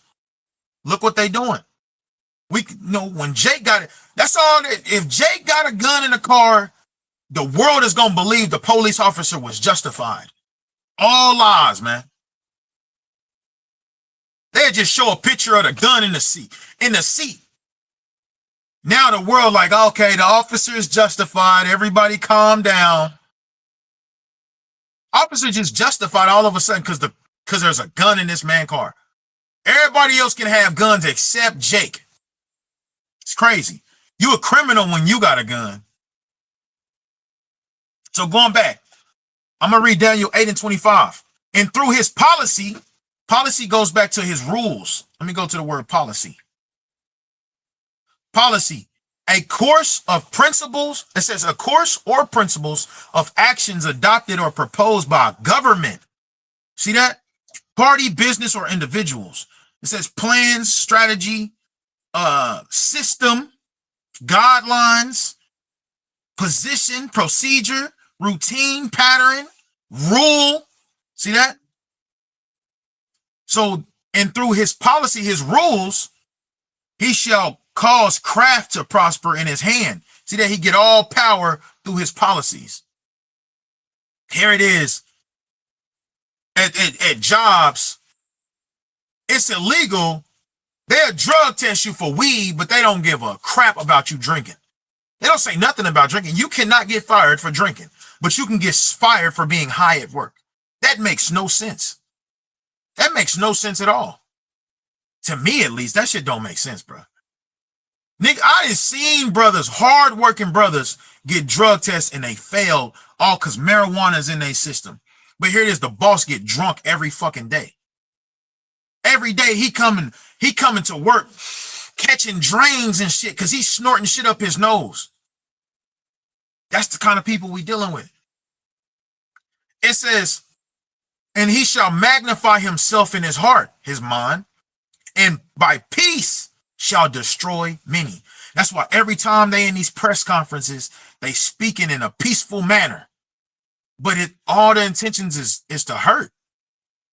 look what they doing. We know when Jake got it, that's all that, if Jake got a gun in the car, the world is gonna believe the police officer was justified. All lies, man. They just show a picture of the gun in the seat. In the seat. Now the world like, okay, the officer is justified. Everybody calm down. Officer just justified all of a sudden because there's a gun in this man's car. Everybody else can have guns except Jake. It's crazy. You a criminal when you got a gun. So going back, I'm going to read Daniel 8:25. And through his policy goes back to his rules. Let me go to the word policy. Policy, a course of principles. It says a course or principles of actions adopted or proposed by government. See that? Party, business, or individuals. It says plans, strategy, system, guidelines, position, procedure, routine, pattern, rule. See that? So, and through his policy, his rules, he shall cause craft to prosper in his hand. See that? He get all power through his policies. Here it is. At jobs, it's illegal. They'll drug test you for weed, but they don't give a crap about you drinking. They don't say nothing about drinking. You cannot get fired for drinking, but you can get fired for being high at work. That makes no sense. That makes no sense at all. To me, at least, that shit don't make sense, bro. Nigga, I done seen brothers, hard-working brothers, get drug tests and they failed all because marijuana is in their system. But here it is, the boss get drunk every fucking day. Every day he coming to work, catching drains and shit because he's snorting shit up his nose. That's the kind of people we dealing with. It says, and he shall magnify himself in his heart, his mind, and by peace shall destroy many. That's why every time they in these press conferences, they speaking in a peaceful manner. But all the intentions is to hurt.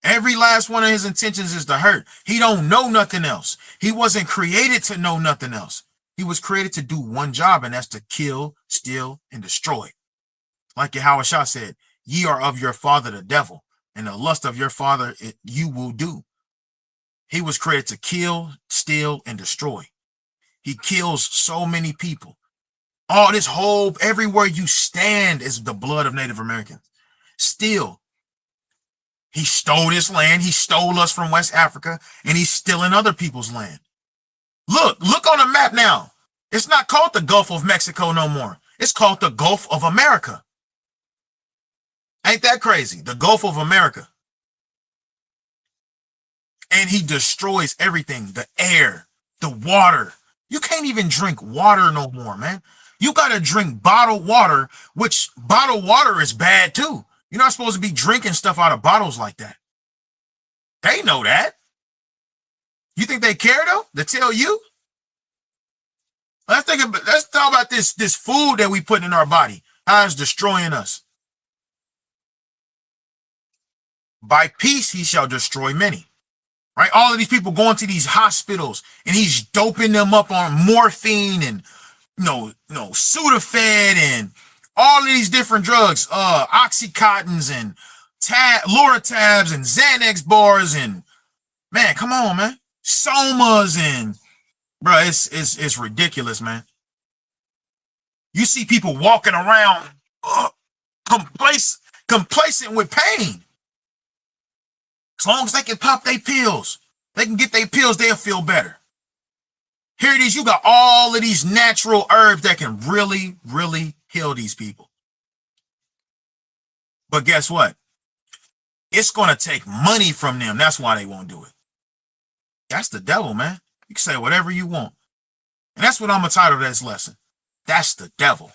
Every last one of his intentions is to hurt. He don't know nothing else. He wasn't created to know nothing else. He was created to do one job, and that's to kill, steal, and destroy. Like Yahweh said, ye are of your father the devil, and the lust of your father you will do. He was created to kill, steal, and destroy. He kills so many people. All this whole, everywhere you stand is the blood of Native Americans. Still, he stole this land. He stole us from West Africa, and he's stealing other people's land. Look on the map now. It's not called the Gulf of Mexico no more. It's called the Gulf of America. Ain't that crazy? The Gulf of America. And he destroys everything, the air, the water. You can't even drink water no more, man. You got to drink bottled water, which bottled water is bad too. You're not supposed to be drinking stuff out of bottles like that. They know that. You think they care though? To tell you? Let's talk about this food that we put in our body. How it's destroying us. By peace, he shall destroy many. Right? All of these people going to these hospitals and he's doping them up on morphine and Sudafed and all of these different drugs, Oxycontins and Loratabs and Xanax bars and man, come on, man. Somas and bro, it's ridiculous, man. You see people walking around complacent with pain. As long as they can pop their pills, they can get their pills, they'll feel better. Here it is, you got all of these natural herbs that can really, really heal these people. But guess what? It's going to take money from them. That's why they won't do it. That's the devil, man. You can say whatever you want. And that's what I'm going to title this lesson. That's the devil.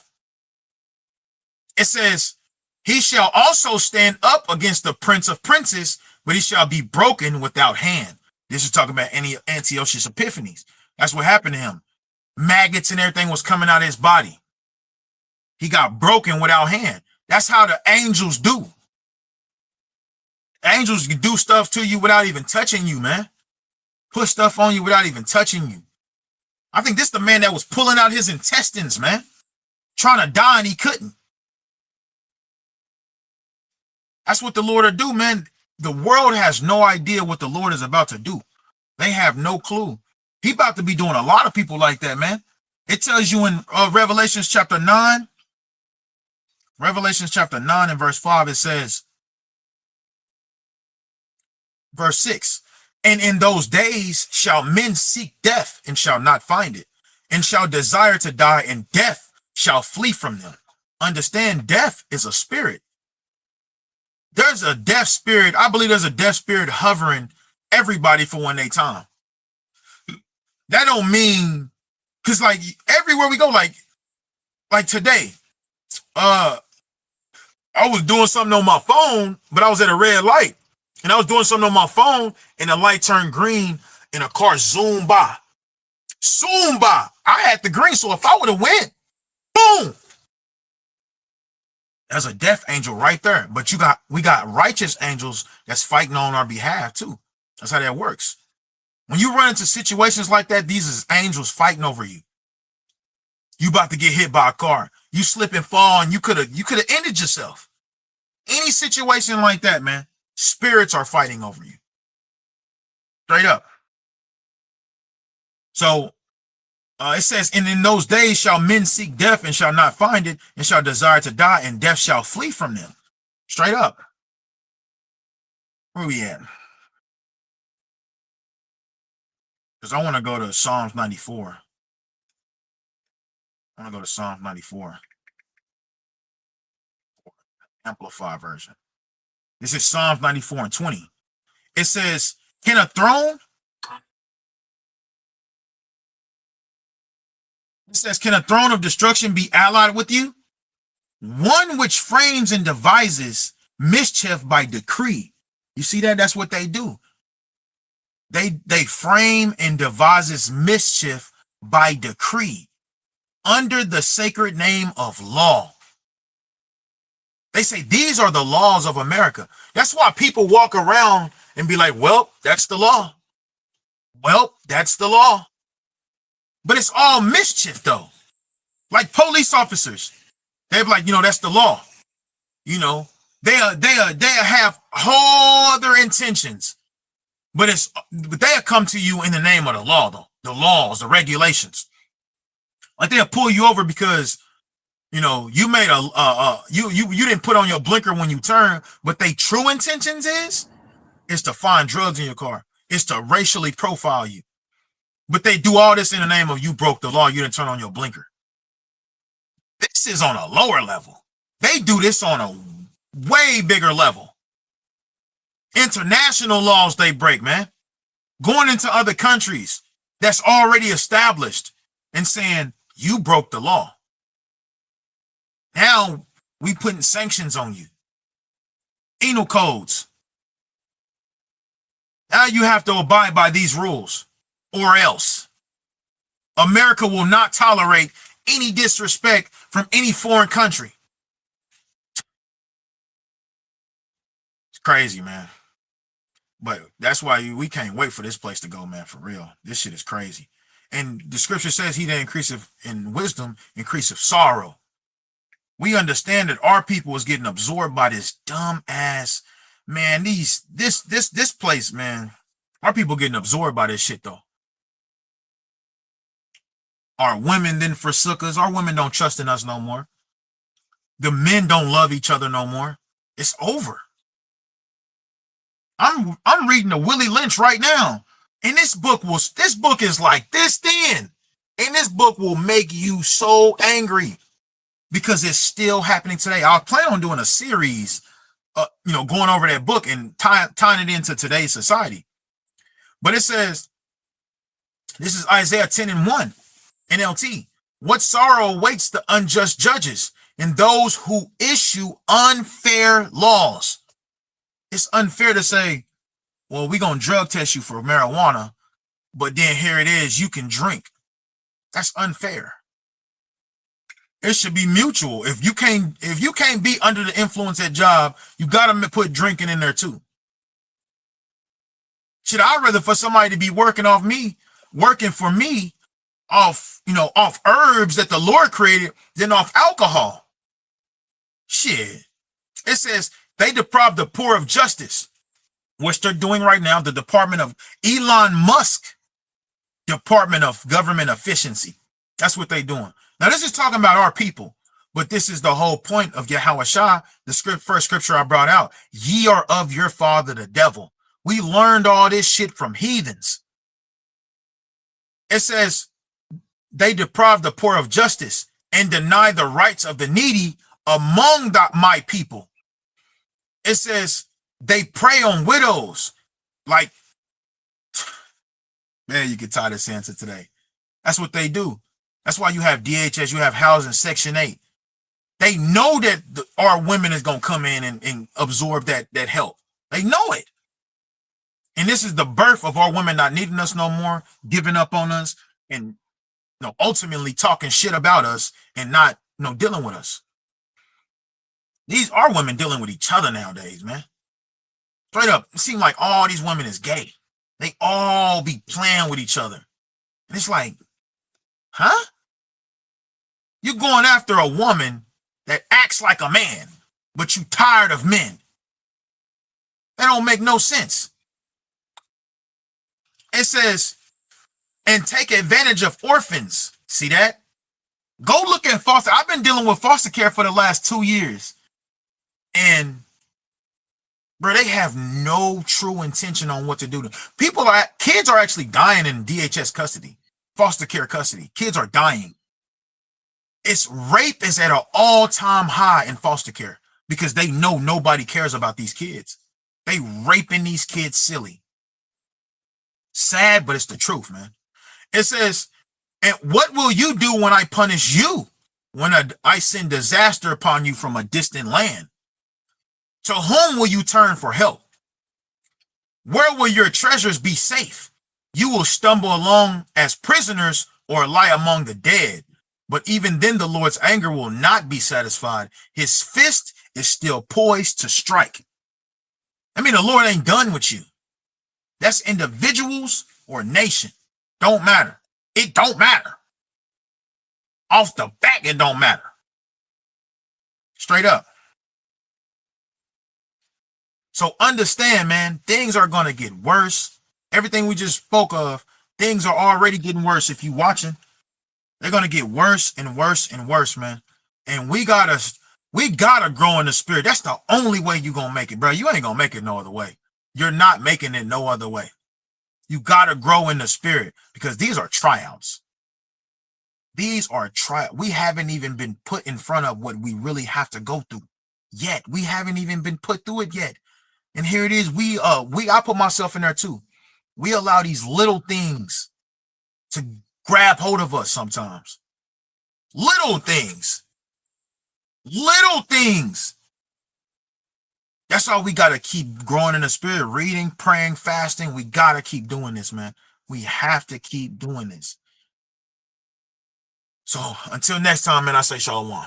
It says, he shall also stand up against the prince of princes, but he shall be broken without hand. This is talking about Antiochus Epiphanes. That's what happened to him. Maggots and everything was coming out of his body. He got broken without hand. That's how the angels do. Angels can do stuff to you without even touching you, man. Put stuff on you without even touching you. I think this is the man that was pulling out his intestines, man. Trying to die and he couldn't. That's what the Lord will do, man. The world has no idea what the Lord is about to do. They have no clue. He about to be doing a lot of people like that, man. It tells you in Revelations chapter 9. Revelations chapter 9 and verse 5, it says, verse 6, and in those days shall men seek death and shall not find it, and shall desire to die, and death shall flee from them. Understand, death is a spirit. There's a death spirit. I believe there's a death spirit hovering everybody for one day time. That don't mean, because like everywhere we go, like today, I was doing something on my phone, but I was at a red light. And I was doing something on my phone, and the light turned green, and a car zoomed by. Zoomed by. I had the green, so if I would have went, boom. There's a death angel right there. But we got righteous angels that's fighting on our behalf too. That's how that works. When you run into situations like that, these is angels fighting over you. You about to get hit by a car. You slip and fall, and you could have ended yourself. Any situation like that, man, spirits are fighting over you. Straight up. So it says, and in those days shall men seek death and shall not find it, and shall desire to die, and death shall flee from them. Straight up. Where we at? Because I want to go to Psalms 94. I want to go to Psalms 94. Amplified version. This is Psalms 94 and 20. It says, can a throne? It says, can a throne of destruction be allied with you? One which frames and devises mischief by decree. You see that? That's what they do. They frame and devises mischief by decree under the sacred name of law. They say these are the laws of America. That's why people walk around and be like, well, that's the law. Well, that's the law. But it's all mischief though. Like police officers, they're like, that's the law. They have whole other intentions. But they'll come to you in the name of the law, though. The laws, the regulations. Like they'll pull you over because, you made you didn't put on your blinker when you turn, but they true intentions is to find drugs in your car. It's to racially profile you. But they do all this in the name of you broke the law, you didn't turn on your blinker. This is on a lower level. They do this on a way bigger level. International laws they break, man. Going into other countries that's already established and saying, you broke the law. Now we putting sanctions on you. Penal codes. Now you have to abide by these rules or else. America will not tolerate any disrespect from any foreign country. It's crazy, man. But that's why we can't wait for this place to go, man, for real. This shit is crazy. And the scripture says he that increaseth in wisdom increaseth sorrow. We understand that our people is getting absorbed by this dumb ass, man, this place, man. Our people getting absorbed by this shit though. Our women then forsook us. Our women don't trust in us no more. The men don't love each other no more. It's over. I'm reading the Willie Lynch right now. And this book is like this thin. And this book will make you so angry because it's still happening today. I plan on doing a series, going over that book and tying it into today's society. But it says, this is Isaiah 10:1, NLT. What sorrow awaits the unjust judges and those who issue unfair laws. It's unfair to say, well, we're going to drug test you for marijuana, but then here it is, you can drink. That's unfair. It should be mutual. If you can't be under the influence at job, you got to put drinking in there too. Should I rather for somebody to be working for me off herbs that the Lord created than off alcohol? Shit. It says they deprive the poor of justice, which they're doing right now. The Department of Elon Musk, Department of Government Efficiency. That's what they're doing. Now, this is talking about our people, but this is the whole point of Yahushua, the first scripture I brought out. Ye are of your father, the devil. We learned all this shit from heathens. It says they deprive the poor of justice and deny the rights of the needy among my people. It says they prey on widows. Like, man, you get tired of this answer today. That's what they do. That's why you have DHS, you have housing Section 8. They know that our women is going to come in and absorb that help. They know it. And this is the birth of our women not needing us no more, giving up on us, and ultimately talking shit about us and not dealing with us. These are women dealing with each other nowadays, man. Straight up, it seems like all these women is gay. They all be playing with each other. And it's like, huh? You're going after a woman that acts like a man, but you tired of men. That don't make no sense. It says, and take advantage of orphans. See that? Go look at foster. I've been dealing with foster care for the last 2 years. And, bro, they have no true intention on what to do. Kids are actually dying in DHS custody, foster care custody. Kids are dying. Rape is at an all-time high in foster care because they know nobody cares about these kids. They raping these kids silly. Sad, but it's the truth, man. It says, and what will you do when I punish you? When I send disaster upon you from a distant land? To whom will you turn for help? Where will your treasures be safe? You will stumble along as prisoners or lie among the dead. But even then the Lord's anger will not be satisfied. His fist is still poised to strike. I mean, the Lord ain't done with you. That's individuals or nation. Don't matter. It don't matter. Off the back, it don't matter. Straight up. So understand, man, things are going to get worse. Everything we just spoke of, things are already getting worse. If you watching, they're going to get worse and worse and worse, man. And we gotta grow in the spirit. That's the only way you're going to make it, bro. You ain't going to make it no other way. You're not making it no other way. You got to grow in the spirit because these are tryouts. These are tryouts. We haven't even been put in front of what we really have to go through yet. We haven't even been put through it yet. And here it is. I put myself in there too. We allow these little things to grab hold of us sometimes. Little things. Little things. That's all we got to keep growing in the spirit, reading, praying, fasting. We got to keep doing this, man. We have to keep doing this. So until next time, man, I say shalom.